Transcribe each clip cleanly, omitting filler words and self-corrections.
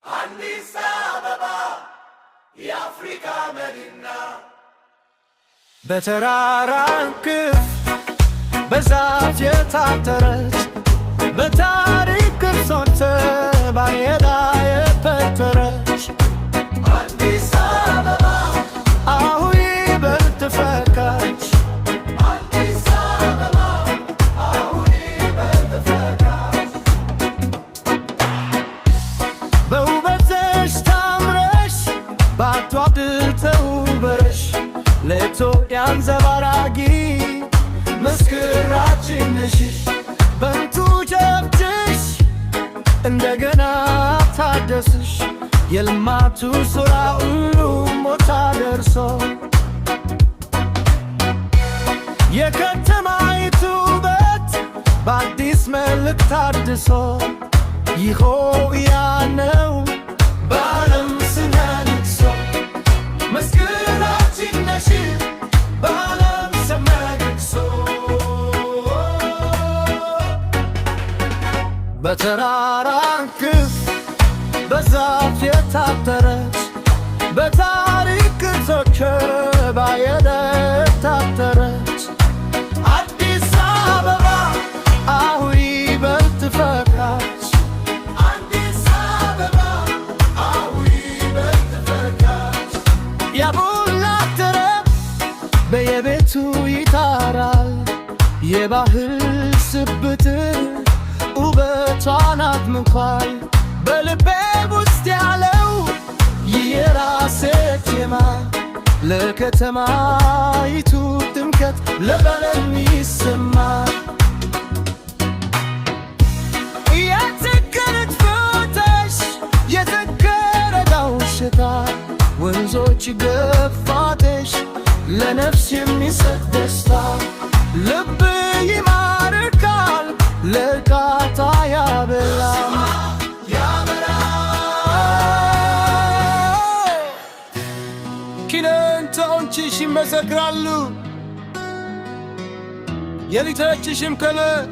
አዲስ አበባ የአፍሪካ መዲና በተራራ እንክፍ በዛፍ የታጠረች በታሪክ ቅርሶች ባየዳ የፈጠረች አዲስ አበባ አሁን ይበልጥ ፈካች። አዲስ አበባ አሁን ይበልጥ ፈካች። በውበትሽ ታምረሽ ባቷድል ተውበሽ ለኢትዮጵያ አንጸባራቂ ምስክራችን ነሽ። በንቱ ጀብድሽ እንደገና ታደስሽ የልማቱ ሥራ ሁሉም ቦታ ደርሶ የከተማይቱ ውበት በአዲስ መልክ ታድሶ ይኸው ያነው በዓለም ስም ነግሶ ምስክራችን ነሽ በዓለም ስም ነግሶ በተራራ እንክፍ በዛፍ የታጠረች በታሪክ ቅርሶች ባየዳ የታጠረች አዲስ አበባ አሁን ይበልጥ ፈካች። አዲስ አበባ አሁን ይበልጥ ፈካች። የቡና ጥረብ በየቤቱ ይታራል የባህል ስብጥር ውበቷን አድምቋል። በልቤ ውስጥ ያለው ይህ የራሴ ቴማ ለከተማይቱ ድምቀት ለበለም ይሰማል። የተከለች ፍተሽ የተከረዳው ሽታ ወንዞች ገፋተሽ ለነፍስ የሚሰጥ ደስታ ልብ ይማርካል ለእርካታ ያበላል። ኪነንተዎችሽ ይመሰክራሉ የሊቶችሽም ከለር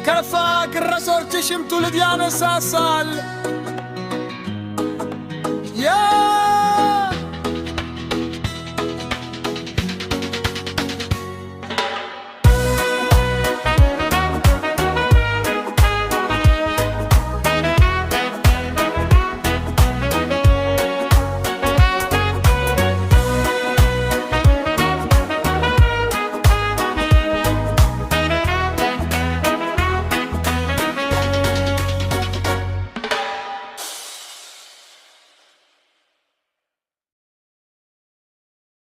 ከፋ ግረሶችሽም ትውልድ ያነሳሳል።